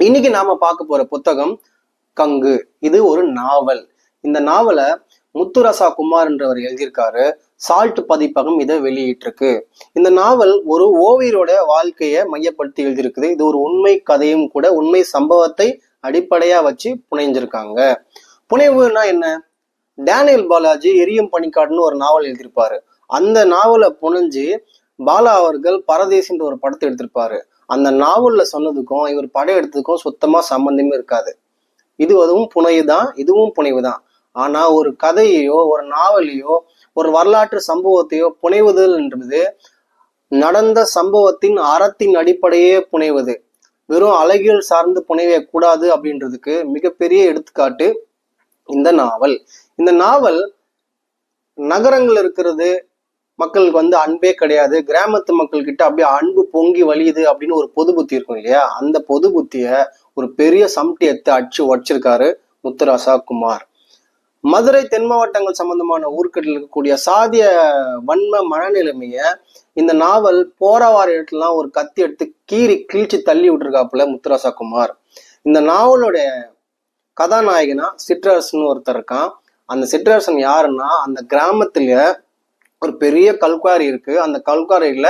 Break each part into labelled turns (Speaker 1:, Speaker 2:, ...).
Speaker 1: இன்னைக்கு நாம பார்க்க போற புத்தகம் கங்கு. இது ஒரு நாவல். இந்த நாவலை முத்துராசா குமார்ன்றவர் எழுதியிருக்காரு. சால்ட் பதிப்பகம் இதை வெளியிட்டிருக்கு. இந்த நாவல் ஒரு ஓவியரோட வாழ்க்கையை மையப்படுத்தி எழுதியிருக்குது. இது ஒரு உண்மை கதையும் கூட, உண்மை சம்பவத்தை அடிப்படையா வச்சு புனைஞ்சிருக்காங்க. புனைவுனா என்ன? டேனியல் பாலாஜி எரியும் பனிக்காடுன்னு ஒரு நாவல் எழுதியிருப்பாரு. அந்த நாவலை புனைஞ்சு பாலா அவர்கள் பரதேசின்ற ஒரு படத்தை எடுத்திருப்பாரு. அந்த நாவல்ல சொன்னதுக்கும் இவர் படம் எடுத்ததுக்கும் சுத்தமா சம்பந்தமே இருக்காது. அதுவும் புனைவுதான், இதுவும் புனைவுதான். ஆனா ஒரு கதையையோ ஒரு நாவலையோ ஒரு வரலாற்று சம்பவத்தையோ புனைவுதல் என்பது நடந்த சம்பவத்தின் அறத்தின் அடிப்படையே புனைவது. வெறும் அழகியல் சார்ந்து புனைவே கூடாது அப்படின்றதுக்கு மிகப்பெரிய எடுத்துக்காட்டு இந்த நாவல். இந்த நாவல் நகரங்கள் இருக்கிறது மக்களுக்கு அன்பே கிடையாது, கிராமத்து மக்கள் கிட்ட அப்படியே அன்பு பொங்கி வழியுது அப்படின்னு ஒரு பொது புத்தி இருக்கும் இல்லையா? அந்த பொது புத்திய ஒரு பெரிய சம்டியத்தை அடிச்சு உடைச்சிருக்காரு முத்துராசா குமார். மதுரை தென் மாவட்டங்கள் சம்பந்தமான ஊர்களில் இருக்கக்கூடிய சாதிய வன்ம மனநிலைமைய இந்த நாவல் போராவார இடத்துலாம் ஒரு கத்தி எடுத்து கிழிச்சு தள்ளி விட்டுருக்காப்புல முத்துராசா குமார். இந்த நாவலுடைய கதாநாயகனா சிற்றரசன் ஒருத்தர் இருக்கான். அந்த சிற்றரசன் யாருன்னா, அந்த கிராமத்துல ஒரு பெரிய கல்குவாரி இருக்கு. அந்த கல்குவாரியில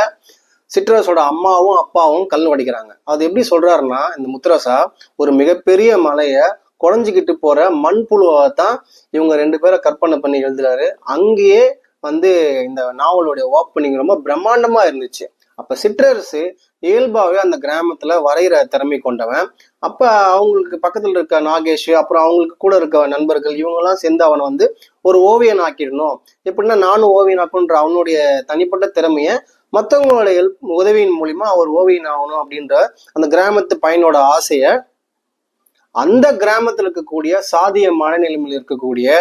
Speaker 1: சிற்றரசோட அம்மாவும் அப்பாவும் கல் வடிக்கிறாங்க. அது எப்படி சொல்றாருன்னா, இந்த முத்துராசா ஒரு மிகப்பெரிய மலைய குறைஞ்சிக்கிட்டு போற மண்புழுவை தான் இவங்க 2 பேரை கற்பனை பண்ணி எழுதுறாரு. அங்கேயே இந்த நாவலுடைய ஓப்பனிங் ரொம்ப பிரம்மாண்டமா இருந்துச்சு. அப்ப சிற்றரசு இயல்பாவே அந்த கிராமத்துல வரைகிற திறமை கொண்டவன். அப்ப அவங்களுக்கு பக்கத்துல இருக்க நாகேஷ், அப்புறம் அவங்களுக்கு கூட இருக்க நண்பர்கள், இவங்க எல்லாம் சேர்ந்து அவனை ஒரு ஓவியன் ஆக்கிடணும். எப்படின்னா நானும் ஓவியன் ஆக்கணுன்ற அவனுடைய தனிப்பட்ட திறமைய மற்றவங்களுடைய உதவியின் மூலியமா அவர் ஓவியன் ஆகணும் அப்படின்ற அந்த கிராமத்து பையனோட ஆசைய அந்த கிராமத்துல இருக்கக்கூடிய சாதிய மனநிலைமையில் இருக்கக்கூடிய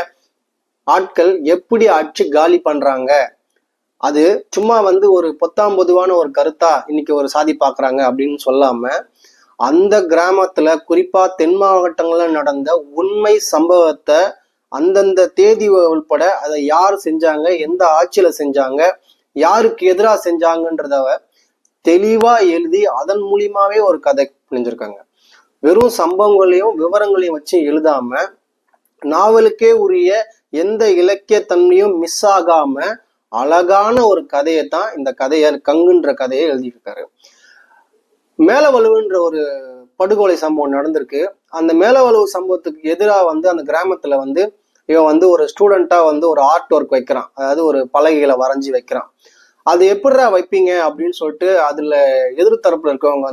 Speaker 1: ஆட்கள் எப்படி அடிச்சு காலி பண்றாங்க. அது சும்மா ஒரு பொத்தாம் பொதுவான ஒரு கருத்தா இன்னைக்கு ஒரு சாதி பாக்குறாங்க அப்படின்னு சொல்லாம, அந்த கிராமத்துல குறிப்பா தென் மாவட்டங்கள்ல நடந்த உண்மை சம்பவத்தை அந்தந்த தேதி உள்பட அதை யார் செஞ்சாங்க, எந்த ஆட்சியில செஞ்சாங்க, யாருக்கு எதிராக செஞ்சாங்கன்றத தெளிவா எழுதி அதன் மூலியமாவே ஒரு கதை புரிஞ்சிருக்காங்க. வெறும் சம்பவங்களையும் விவரங்களையும் வச்சு எழுதாம, நாவலுக்கே உரிய எந்த இலக்கிய தன்மையும் மிஸ் ஆகாம அழகான ஒரு கதையைத்தான் இந்த கதையை கங்குன்ற கதையை எழுதியிருக்காரு. மேலவலுவுன்ற ஒரு படுகொலை சம்பவம் நடந்திருக்கு. அந்த மேலவலுவு சம்பவத்துக்கு எதிராக அந்த கிராமத்துல இவன் ஒரு ஸ்டூடெண்டா ஒரு ஆர்ட் ஒர்க் வைக்கிறான். அதாவது ஒரு பலகைகளை வரைஞ்சி வைக்கிறான். அது எப்படிடா வைப்பீங்க அப்படின்னு சொல்லிட்டு அதுல எதிர்த்தரப்புல இருக்கவங்க